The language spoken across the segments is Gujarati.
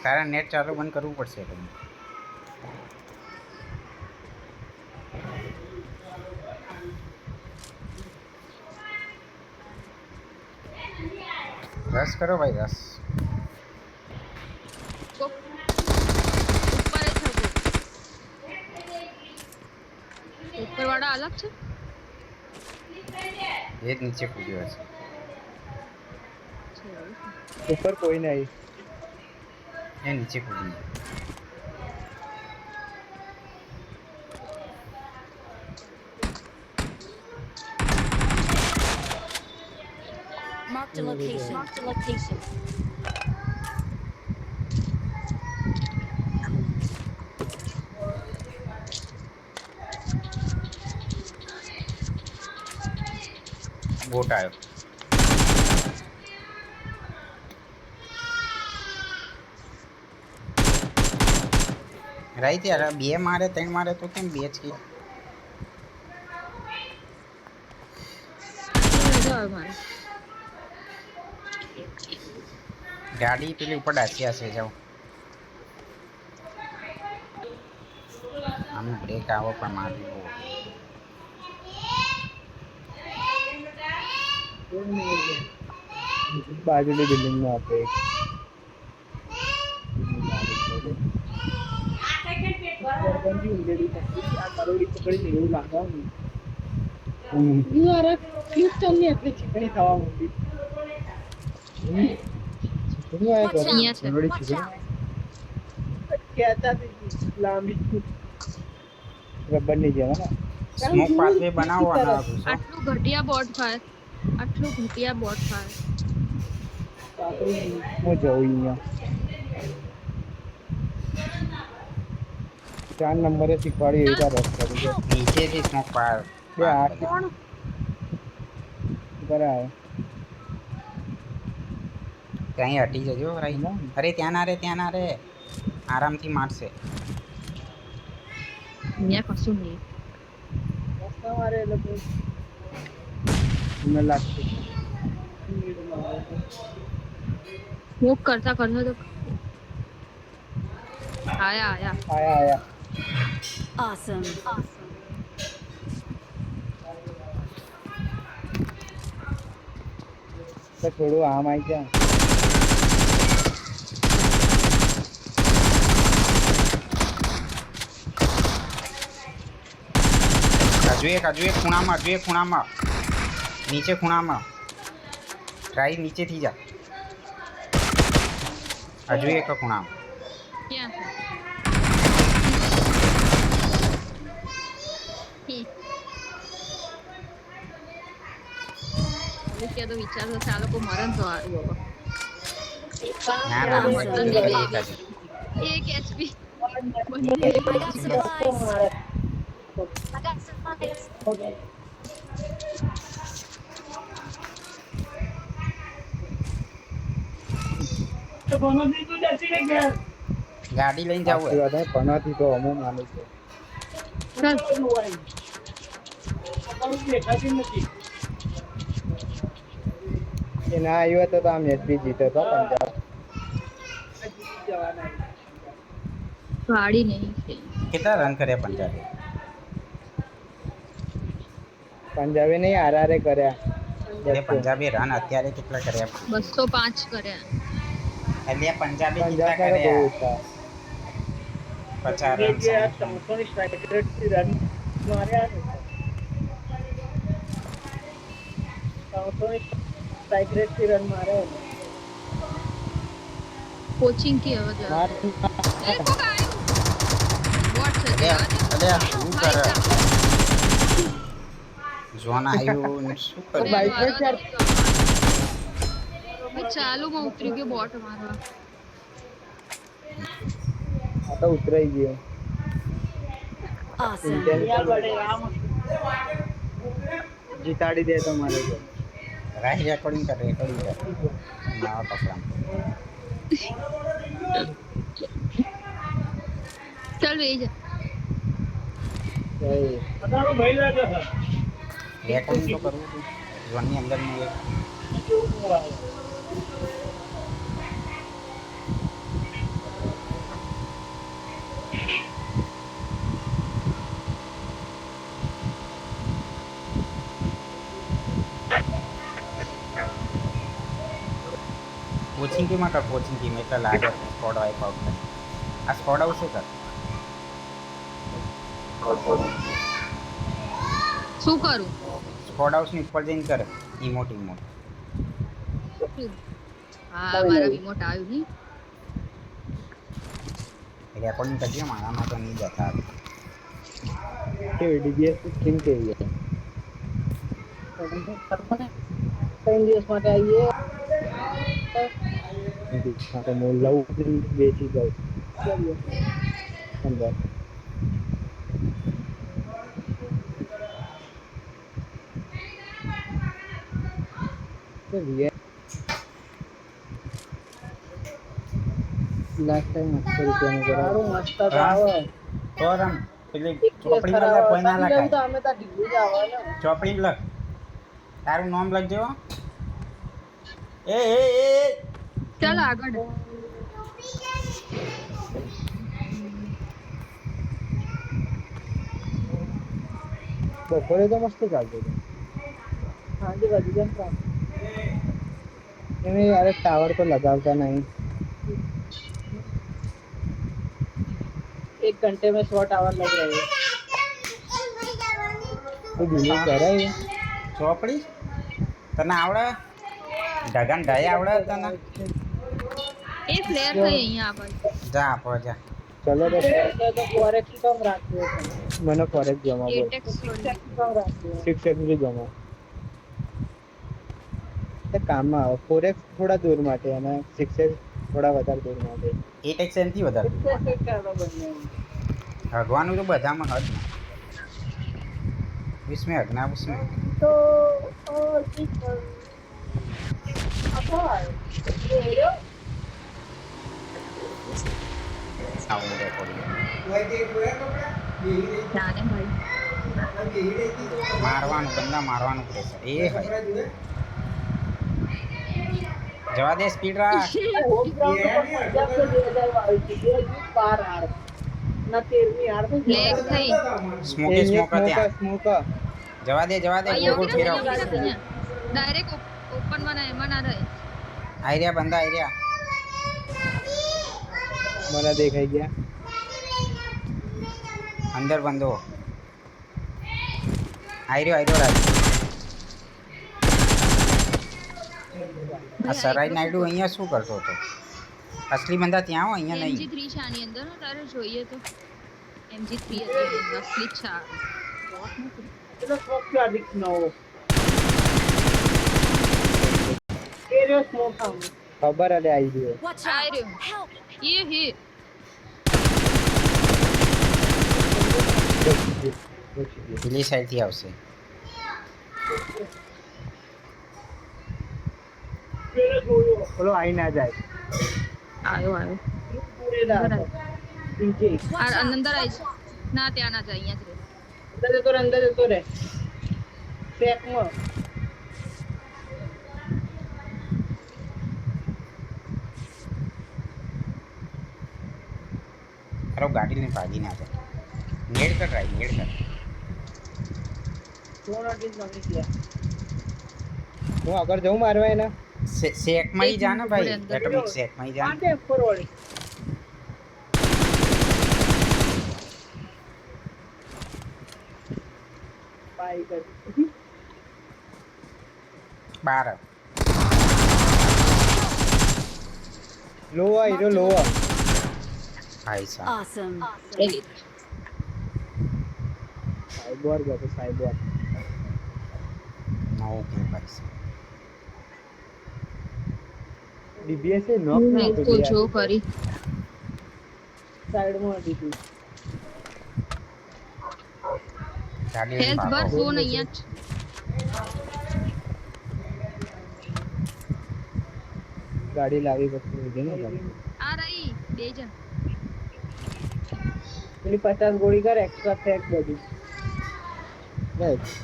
તારા નેટ ચાલુ બંધ કરવું પડશે તમે. રસ કરો ભાઈ રસ. ઉપર વાળા અલગ છે. એ જ નીચે કૂદ્યો છે. ઉપર કોઈ નહીં. એ નીચે કૂદી. Marked a location. Marked a location. Boat આવ્યો. રાઈટ યાર, બે મારે ત્રણ મારે તો કેમ બે જ કે? ગાડી પેલી ઉપર ડાસિયા છે જાઓ. આમ બ્રેક આવો પણ મારી બહુ. બાજુની બિલ્ડિંગમાં આપણે રબરની જેમ સ્મોક પાથવે બનાવવાનો હતો. આટલું ઘટિયા બોટ ફાયર, આટલું ઘટિયા બોટ ફાયર. હું જઉં અહીંયા 4 નંબરે શીખવાડી એવી રસ કરી છે. નીચેથી સ્મોક પાર બે આઠ બરાબર ત્યાં હટી જજો રાઈ. અરે ત્યાં ના રે, ત્યાં ના રે, આરામથી મારશે. અહીંયા કશું નહીં. મારે એટલે મને લાગતું સ્મોક કરતા કરતા તો આયા આયા આયા Awesome. તો થોડું આમ આવી જાય. હજુ એક ખૂણામાં, હજુ એક ખૂણામાં, નીચે ખૂણામાં. ટ્રાઈ નીચેથી જા. હજુ એક ખૂણામાં. ક્યાં છે? તો વિચાર થશે આ લોકો મરણ તો હારું હવે. ના ના એક HP I got supplies. I got supplies. ગાડી લઈને જાવ. પનાથી તો અમુક માનું છે. એ ના આવ્યો તો આ મેચ બી જીતો હતો પંજાબ. ગાડી નહીં છે. કેટલા રન કર્યા પંજાબે? પંજાબે નહીં આરઆરે કર્યા. એટલે પંજાબે રન અત્યારે કેટલા કર્યા? 205 કર્યા. એટલે પંજાબે કેટલા પંજાબ બહુ કર્યા? ઓછા 50 રન કોચિંગ की आवाज आ रही है। देखो गाइस व्हाट से અરે શું કરે? જોન આવ્યો ને શું કરે? બાઈક પર ચાર ચાલુ માં ઉતરી ગયો બોટ મારવા. આ તો ઉતરાઈ ગયો. Awesome. જીતાડી દે તો મારે તો રાહી રેકોર્ડિંગ કર નવા કપડા. चल वे जा રેકોર્ડિંગ તો કરવું હતું ઝોનની અંદરનું એક. પોચિંકીમાં કર પોચિંકીમાં એટલે લાગે સ્કોડ વાઇપ આઉટ થાય આ સ્કોડ આવશે કર શું કરું સ્કોડ હાઉસની ઉપર જઈને કર ઇમોટ હા મારા રિમોટ આવ્યું નહીં રેકોર્ડિંગ કરજે મારામાં તો નહીં જતા કે ડીબીએસ સ્કીમ કેવી છે 3 દિવસ માટે આવીએ હા તો હું લઉં વેચી દઉં અંદર લાસ્ટ ટાઈમ 800 રૂપિયાનું સારું કરાવ્યું. મસ્ત આવે તો રમ પેલી ચોપડી લખ કોઈ ના તો લખાય અમે તો ઢીલું જ આવે ને ચોપડી લખ તારું નામ લખજો એ ચાલ આગળ બપોરે તો મસ્ત ચાલતું હતું સાંજે વધી જાય ને એને યાર ટાવર તો લગાવતા નહીં 1 घंटे में 100 टावर लग रहे हैं તો બીજું કરાય ચોપડી તને આવડે ઢગન ઢાઈ આવડે તને એ ફ્લેર થઈ અહીંયા આગળ જા આપો જા ચલો તો तो फॉरेक्स कम राख्यो છે મને ફોરેક્સ જમા બોલ એટેક્સ कम राख्यो 6 જમા તે કામમાં આવે ફોરેક્સ થોડા દૂર માટે અને 6 થોડા વધારે દૂર માટે એ ટેક્સ એનથી વધારે कैसे करना बनने હગવાનું તો બધામાં હજ ને વિસ્મે હગના વિસ્મે तो और किस अब ये लो સાઉન્ડ રેકોર્ડિંગ જાને ભાઈ મારવાનું બંદા મારવાનું પ્રેશર એ હોય જવા દે સ્પીડ રાખ होम ग्राउंड तो पंजाब से 2000 आई थी ये पार हार ना 13वीं हार में લેગ થઈ સ્મોકી સ્મોક ત્યાં સ્મોક જવા દે અહીંયા ગોળ ફેરવ ડાયરેક્ટ ઓપન માં ના એમાં ના રહે આઈ રહ્યા બંદા આઈ રહ્યા મને દેખાઈ ગયા અંદર બંધો આઈ રહ્યો રાજ આ સરાઈ નાયડુ અહીંયા શું કરતો હતો અસલી બંદા ત્યાં હો અહીંયા નહીં MG3 છે આની અંદર હો, તારે જોઈએ તો MG3 હતી અસલી જ છે આ. तो स्मोक क्या दिखना हो ये रे स्मोक हम ખબર અલે આવી ગયો Watch આ out! રહ્યો. Help! ये ही પેલી સાઈડથી આવશે मेरे जोयो બોલો આઈ ના જાય આયો આયો पूरे दार नीचे આ અંદર આવી છે. ના ત્યાં ના જાય અહીંયા જ રહે अंदर देतो रे पैक में અરે ગાડી લઈને ભાગી ના જાય નેડ કર રાઈ નેડ કર दोनों टीम समझ लिया હું આગળ જઉં મારવા એના શેકમાં ઈ જા ને ભાઈ અંદર. એટોમિક શેકમાં ઈ જા ને. आते फॉरवर्ड बाय कर બાર લોવા હીરો લોવા ભાઈ સાહેબ Awesome. સાઈબર ગયો સાઈબર નવો કે ભાઈ સાહેબ ડીબીએસ એ નોક ના મેં હતો તો જો કરી साइड में हटी थी ગાડી લઈને હેલ્થ ભર ભાગો. ફોન અહીંયા જ ગાડી લાવી પછી લીધી ને તમે આ રહી બે જણ પેલી 50 ગોળી કર એક્સ્ટ્રા ફેક બધી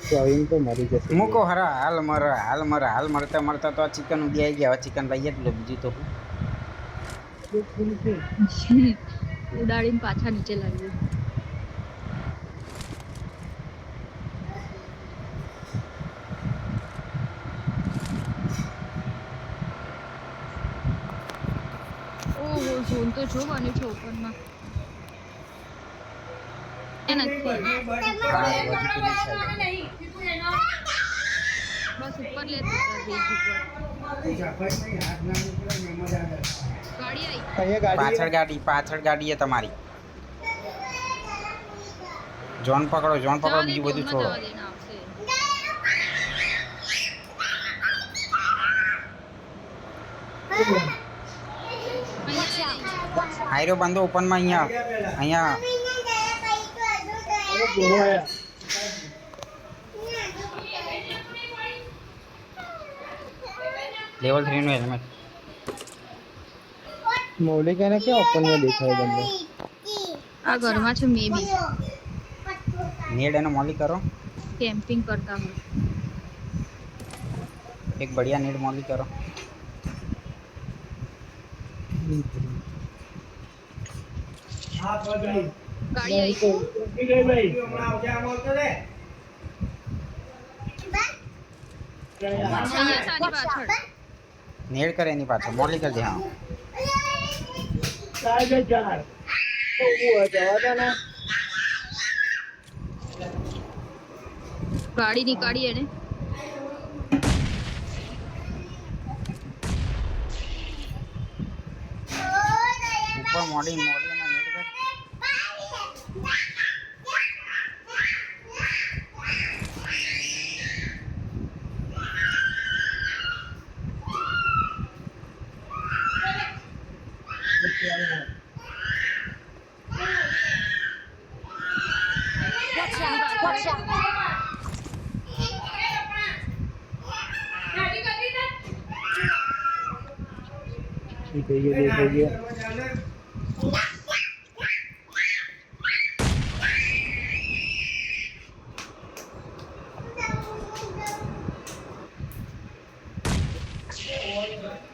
ચોવીન તો મરી જશે મૂકો હરા હાલ મરતા મરતા તો આ ચિકન ઉડી આવી ગયા હવે ચિકન લઈએ જ લો બીજું તો શું? ઉડાડીને પાછા નીચે લાવી તો જો બન્યું છે ઓપનમાં એ નથી હા બધી પેલી side. બસ ઉપર લે તું તાર બેઝ ઉપર ગાડી આવી અહીંયા પાછળ ગાડી છે તમારી. ઝોન પકડો જવા દે બીજું બધું ઝોનમાં છોડો. જવા દે ના આવશે આયરો બંદો ઓપનમાં અહીંયા લેવલ 3 નું હેલ્મેટ. મૌલિકાને ક્યાં ઓપન માં દેખાય બંને? આ ઘરમાં છે મે બી નેડ એનો મોલી કરો. કેમ્પિંગ કરતા હોય એક બઢિયા નેડ મોલી કરો. ગાડી આવી અહીંયા તારી પાછળ નેડ કરે એની પાછળ મોલી કરી દે. હા ગાડી નીકાળી એને ઉપર મોલી એના નેડ કર. Watch out! Watch out! દેખાઈ ગયો.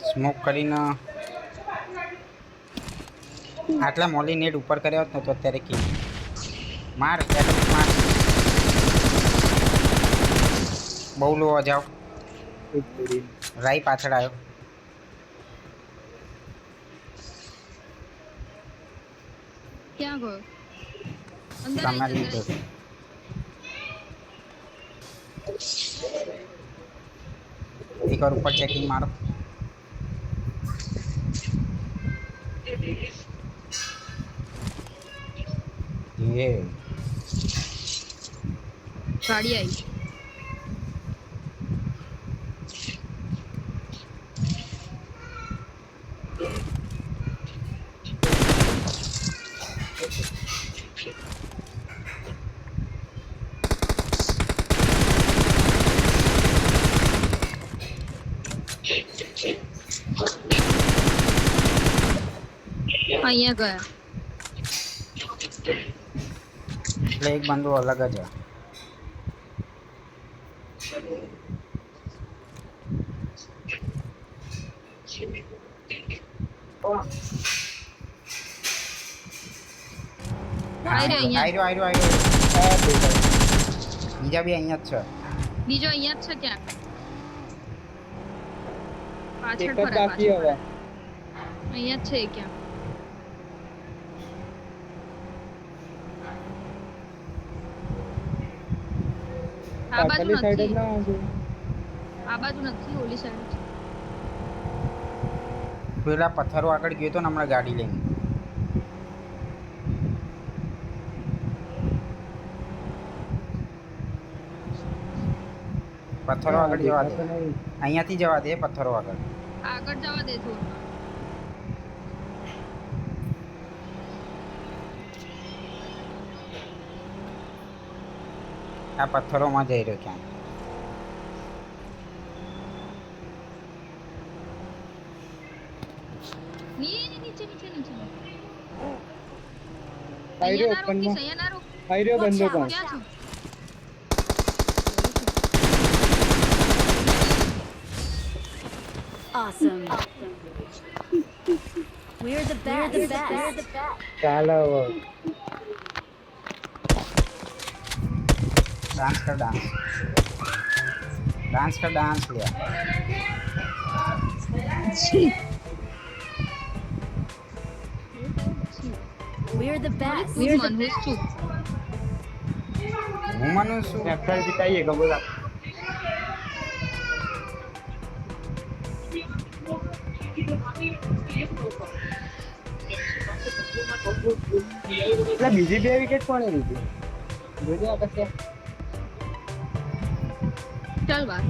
સ્મોક કરીને આટલા મોલી નેડ ઉપર કર્યા હોત ને તો અત્યારે કી માર એટમિક માર. બહુ લો જાઓ. રાઈ પાછળ આવ્યો. ક્યાં ગયો અંદર તમારી આવી રીતે. એકવાર ઉપર ચેકિંગ મારો. એ ગાડી આવી અહીંયા ગયા એટલે એક બંદો અલગ જ છે. અહીંયા આયરો બીજા બી અહીંયા જ છે. બીજો અહીંયા જ છે ક્યાંક પાછળ એક જ ફરે બાકી પાછળ હવે. અહીંયા જ છે ક્યાંક આ બાજુ પાછળની સાઈડ જ નથી ના આવશે. આ બાજુ નથી ઓલી સાઈડ છે પેલા પથ્થરો આગળ ગયો તો ને હમણાં ગાડી લઈને. પથ્થરો આગળ જવા દે. અહીંયાથી જવા દે પથ્થરો આગળ. આગળ જવા દે થોડું આ પથ્થરોમાં જઈ રહ્યો ક્યાંક. નીચે આયરો અહીંયા ના ઓપનમાં. રોકીશ, અહીંયા ના રોક આયરો બંદો પણ. ક્યાં છો Awesome. We're the best. ચાલો હવે. ડાન્સ કર ડાન્સ લે. We're the best. તું જ મનહૂસ છું. હું માનું છું એફઆર જીતાઈએ કે બોલા એટલે બીજી 2 વિકેટ કોણે લીધી જોજે આ પછી ચાલ વાત.